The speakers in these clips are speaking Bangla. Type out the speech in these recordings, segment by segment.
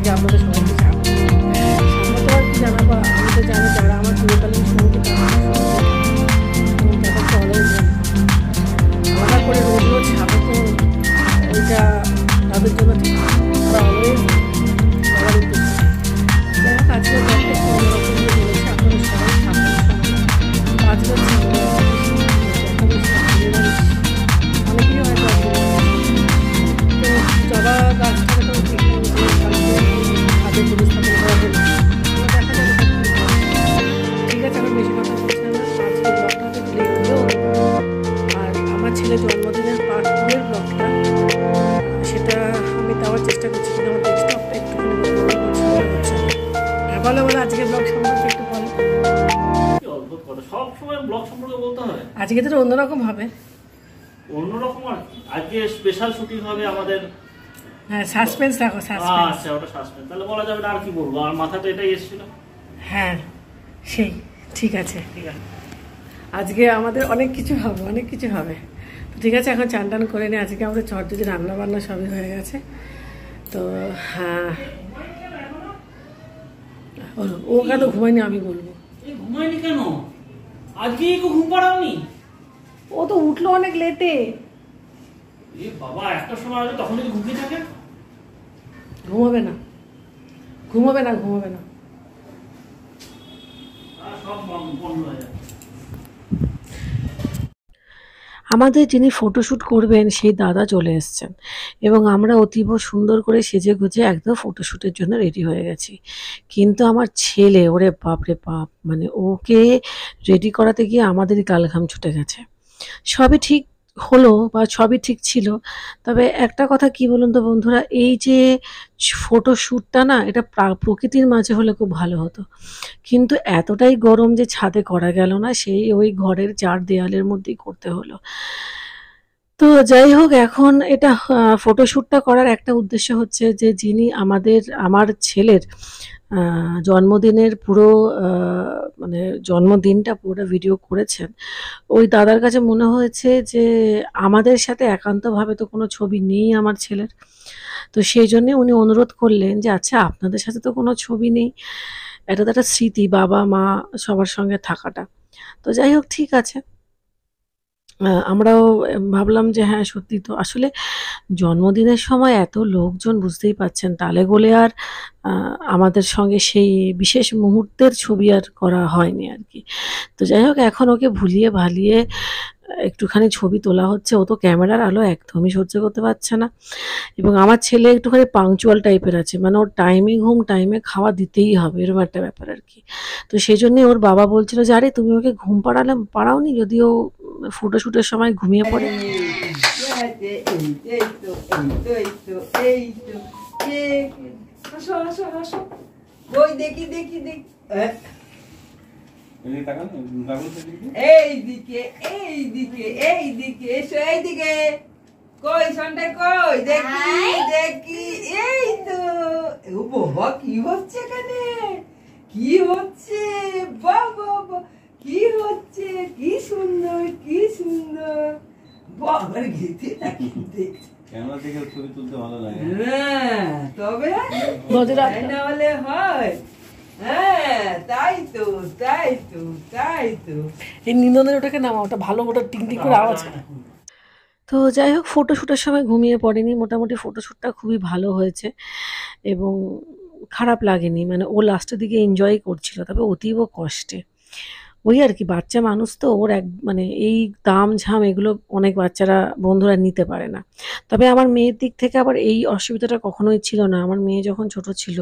আজকে আপনাদের সবাইকে স্বাগত। স্বাগত আর কি জানাবো, আমি তো জানি যারা আমার চিরকালীন সঙ্গী তারা চলে আলাদা করে রোজ রোজ স্বাগত, ওইটা তাদের জন্য ঠিক তারা অলওয়েজ সবার উদ্দেশ্যে। যাই হোক আজকে একটা একটু অন্যরকম দিয়ে বলেছে, আপনারা সবাই সাবধান আজকে অনেকেই হয়তো তো জবা গাছটাকে তো হাতে প্রতিস্থাপন করা হলো, দেখা যাবে। ঠিক আছে, আমি বেশি কথা বলছি না, আজকে ব্লগটাতে ক্লিক দিও। আর আমার ছেলে জন্মদিনের পার্ট 2 এর ব্লগটা, সেটা আমি দেওয়ার চেষ্টা করছি, কিন্তু আমার ডেস্কটপটা একটুখানি হচ্ছে। হ্যাঁ বলো বলো, আজকে ব্লগ সম্পর্কে একটু বলো। সব সময় ব্লগ সম্পর্কে বলতে হয়, আজকে তো অন্যরকম হবে। অন্যরকম আর আজকে স্পেশাল শুটিং হবে আমাদের। হ্যাঁ সাসপেন্স রাখো, সাসপেন্স। আচ্ছা ওটা সাসপেন্স, তাহলে বলা যাবে না। আর কি বলবো, আর মাথাতে এটাই এসেছিল। হ্যাঁ সেই ঠিক আছে, ঠিক আছে। আজকে আমাদের অনেক কিছু হবে, অনেক কিছু হবে। তো ঠিক আছে, এখন চান টান করে নিই। আজকে আমাদের চটজলদি রান্না বান্না সবই হয়ে গেছে। তো হ্যাঁ ও কেন ঘুমায়নি আমি বলবো। ঘুমায়নি কেন? আজকে একটু ঘুম পাড়াওনি? ও তো উঠলো অনেক লেটে। এ বাবা, একটা সময় আসবে তখন যদি ঘুমিয়ে থাকে। ঘুমাবে না, ঘুমাবে না, ঘুমাবে না। সব বন্ধ হয়ে যাবে। আমাদের যিনি ফটোশ্যুট করবেন সেই দাদা চলে এসছেন এবং আমরা অতীব সুন্দর করে সেজে গুজে একদম ফটোশ্যুটের জন্য রেডি হয়ে গেছি। কিন্তু আমার ছেলে, ওরে বাপ রে বাপ, মানে ওকে রেডি করাতে গিয়ে আমাদেরই গালঘাম ছুটে গেছে। সবই ঠিক হলো বা সবই ঠিক ছিল, তবে একটা কথা কি বলুন তো বন্ধুরা, এই যে ফটোশ্যুটটা না, এটা প্রকৃতির মাঝে হলে খুব ভালো হতো, কিন্তু এতটাই গরম যে ছাদে করা গেল না, সেই ওই ঘরের 4 দেয়ালের মধ্যেই করতে হলো। তো যাই হোক, এখন এটা ফটোশ্যুটটা করার একটা উদ্দেশ্য হচ্ছে যে যিনি আমার ছেলের জন্মদিনের পুরো মানে জন্মদিনটা পুরোটা ভিডিও করেছেন, ওই দাদার কাছে মনে হয়েছে যে আমাদের সাথে একান্তভাবে তো কোনো ছবি নেই আমার ছেলের। তো সেই জন্যে উনি অনুরোধ করলেন যে আচ্ছা আপনাদের সাথে তো কোনো ছবি নেই, এটা তো একটা স্মৃতি বাবা মা সবার সঙ্গে থাকাটা। তো যাই হোক ঠিক আছে, আমরাও ভাবলাম যে হ্যাঁ সত্যি তো আসলে জন্মদিনের সময় এত লোকজন, বুঝতেই পারছেন, তালে গোলে আর আমাদের সঙ্গে সেই বিশেষ মুহূর্তের ছবি আর করা হয়নি আর কি। তো যাই হোক, এখন ওকে ভুলিয়ে ভালিয়ে একটুখানি ছবি তোলা হচ্ছে। ও তো ক্যামেরার আলো একদমই সহ্য করতে পারছে না, এবং আমার ছেলে একটুখানি পাংচুয়াল টাইপের আছে, মানে ওর টাইমে ঘুম টাইমে খাওয়া দিতেই হবে, এরকম একটা ব্যাপার আর কি। তো সেই জন্যে ওর বাবা বলছিল যে আরে তুমি ওকে ঘুম পাড়াওনি, যদিও ফটোশ্যুটের সময় ঘুমিয়ে পড়ে। দেখি দেখি দেখি এইদিকে এইদিকে এইদিকে এসো, এইদিকে কই সন্টাই কই, দেখি দেখি, এই তো। ও বাবা, কি হচ্ছে এখানে? কি হচ্ছে বাবা, কি হচ্ছে? কি সুন্দর, কি সুন্দর বাবার গেতে নাকি দেখছি। ক্যামেরা থেকে ছবি তুলতে ভালো লাগে। হ্যাঁ তবে না হলে হয়। হ্যাঁ তাই তো, তাই তো, তাই তো। এই নিন্দনের ওটাকে নামা, ওটা ভালো, ওটা টিং টিং করে আওয়াজ হয়। তো যাই হোক, ফটোশ্যুটের সময় ঘুমিয়ে পড়েনি, মোটামুটি ফটোশ্যুটটা খুবই ভালো হয়েছে এবং খারাপ লাগেনি, মানে ও লাস্টের দিকে এনজয় করছিল, তবে অতীব কষ্টে। ওই আর কি, বাচ্চা মানুষ তো, ওর মানে এই তাম ঝাম এগুলো অনেক বাচ্চারা বন্ধুরা নিতে পারে না। তবে আমার মেয়ের দিক থেকে আবার এই অসুবিধাটা কখনোই ছিল না। আমার মেয়ে যখন ছোট ছিল,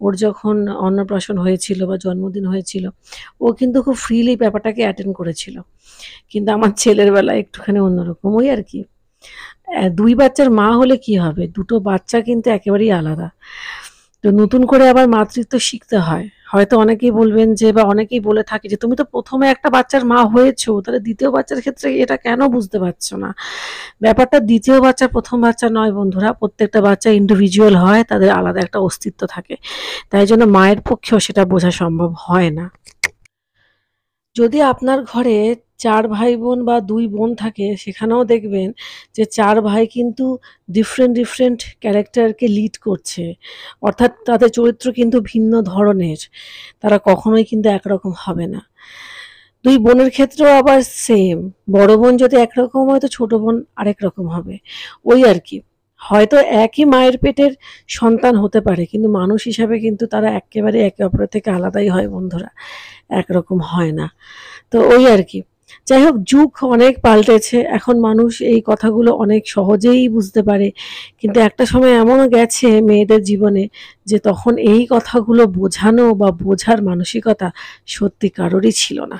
ওর যখন অন্নপ্রাশন হয়েছিল বা জন্মদিন হয়েছিল, ও কিন্তু খুব ফ্রিলি ব্যাপারটাকে অ্যাটেন্ড করেছিল। কিন্তু আমার ছেলের বেলায় একটুখানি অন্যরকম, ওই আর কি। 2 বাচ্চার মা হলে কি হবে, দুটো বাচ্চা কিন্তু একেবারেই আলাদা। তো নতুন করে আবার মাতৃত্ব শিখতে হয়। হয়তো অনেকেই বলবেন যে, বা অনেকেই বলে থাকে যে তুমি তো প্রথমে একটা বাচ্চার মা হয়েছো, তাহলে দ্বিতীয় বাচ্চার ক্ষেত্রে এটা কেন বুঝতে পারছো না? ব্যাপারটা দ্বিতীয় বাচ্চা প্রথম বাচ্চা নয় বন্ধুরা, প্রত্যেকটা বাচ্চা ইন্ডিভিজুয়াল হয়, তাদের আলাদা একটা অস্তিত্ব থাকে। তাই জন্য মায়ের পক্ষেও সেটা বোঝা সম্ভব হয় না। যদি আপনার ঘরে 4 ভাই বোন বা 2 বোন থাকে সেখানেও দেখবেন যে 4 ভাই কিন্তু ডিফারেন্ট ক্যারেক্টারকে লিড করছে। অর্থাৎ তাদের চরিত্র কিন্তু ভিন্ন ধরনের। তারা কখনোই কিন্তু একরকম হবে না। 2 বোনের ক্ষেত্রেও আবার সেম। বড় বোন যদি একরকম হয় তো ছোট বোন আরেক রকম হবে। ওই আরকি। হয়তো একই মায়ের পেটের সন্তান হতে পারে কিন্তু মানুষ হিসাবে কিন্তু তারা এক্কেবারে একে অপরের থেকে আলাদাই হয় বন্ধুরা। একরকম হয় না। তো ওই আরকি। যাই হোক যুগ অনেক পাল্টেছে। এখন মানুষ এই কথাগুলো অনেক সহজেই বুঝতে পারে। কিন্তু একটা সময় এমনও গেছে মেয়েদের জীবনে যে তখন এই কথাগুলো বোঝানো বা বোঝার মানসিকতা সত্যি কারোরই ছিল না।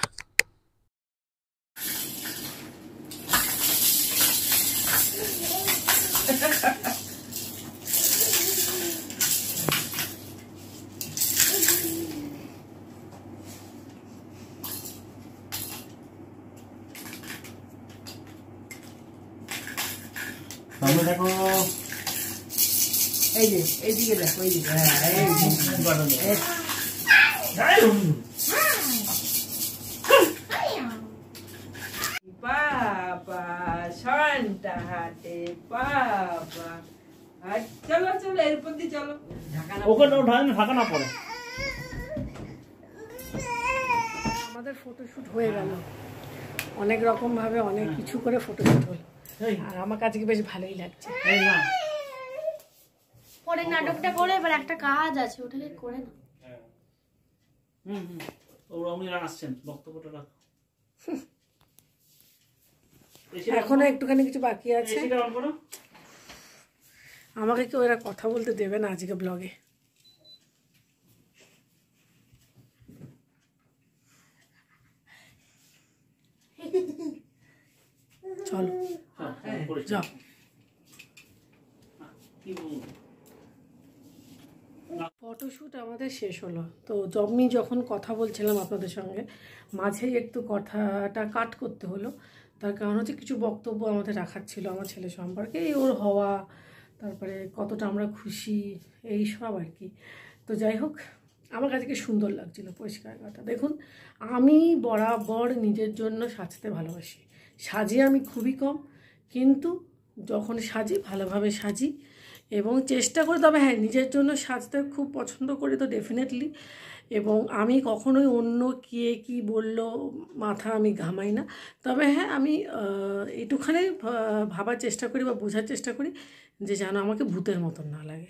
সামনে দেখো। এই যে এইদিকে দেখো, এইদিকে, হ্যাঁ, এই যে। বাবা সন্টা হাটে বাবা। আর চলো চলো এরপর দিয়ে চলো। ওখানে ঢাকা না পড়ে। আমাদের ফটোশুট হয়ে গেল। অনেক রকমভাবে অনেক কিছু করে ফটোশুট হলো। আর আমার কাছে বেশ ভালোই লাগছে। এই না পরে নাটকটা করে এবার একটা কাজ আছে ওটাকে করে না। ওরা উনি আসছেন, বক্তব্যটা রাখো। এখনো একটুখানি কিছু বাকি আছে। এসিটা অন করো। আমাকে কেউ এরা কথা বলতে দেবে না আজকে ব্লগে। চলো যাও। ফটোশ্যুট আমাদের শেষ হলো। তো আমি যখন কথা বলছিলাম আপনাদের সঙ্গে মাঝেই একটু কথাটা কাট করতে হলো। তার কারণ হচ্ছে কিছু বক্তব্য আমাদের রাখার ছিল আমার ছেলে সম্পর্কে, এই ওর হওয়া, তারপরে কতটা আমরা খুশি, এই সব আর কি। তো যাই হোক, আমার কাছে কি সুন্দর লাগছিলো পরিষ্কার কথা। দেখুন, আমি বরাবর নিজের জন্য সাজতে ভালোবাসি। সাজি আমি খুবই কম, কিন্তু যখন সাজি ভালোভাবে সাজি এবং চেষ্টা করি। তবে হ্যাঁ, নিজের জন্য সাজতে খুব পছন্দ করি তো ডেফিনেটলি। এবং আমি কখনোই অন্য কে কী বললো মাথা আমি ঘামাই না। তবে হ্যাঁ, আমি একটুখানি ভাবার চেষ্টা করি বা বোঝার চেষ্টা করি যে যেন আমাকে ভূতের মতন না লাগে।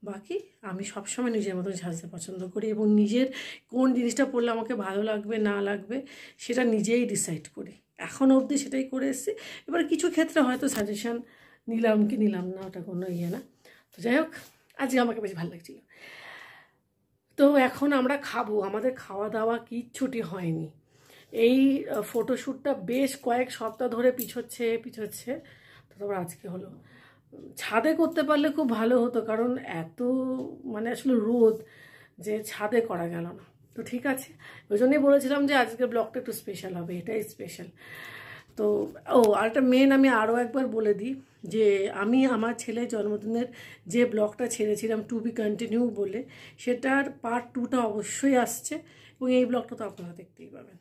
বাকি আমি সবসময় নিজের মতন সাজতে পছন্দ করি এবং নিজের কোন জিনিসটা পরলে আমাকে ভালো লাগবে না লাগবে সেটা নিজেই ডিসাইড করি। এখনও অবধি সেটাই করে এসেছি। এবার কিছু ক্ষেত্রে হয়তো সাজেশান নিলাম কি নিলাম না, ওটা কোনো ইয়ে না। তো যাই হোক, আজকে আমাকে বেশ ভালো লাগছিলো। তো এখন আমরা খাবো। আমাদের খাওয়া দাওয়া কিচ্ছুটি হয়নি। এই ফটোশ্যুটটা বেশ কয়েক সপ্তাহ ধরে পিছোচ্ছে। তো তারপর আজকে হলো। ছাদে করতে পারলে খুব ভালো হতো, কারণ এত মানে আসলে রোদ যে ছাদে করা গেল না। তো ঠিক আছে, ওই জন্যই বলেছিলাম যে আজকের ব্লগটা একটু স্পেশাল হবে, এটাই স্পেশাল। তো আরেকটা আমি আরও একবার বলে দিই যে আমি আমার ছেলের জন্মদিনের যে ব্লগটা ছেড়েছিলাম টু বি কন্টিনিউ বলে, সেটার পার্ট 2টা অবশ্যই আসছে এবং এই ব্লগটা তো আপনারা দেখতেই পাবেন।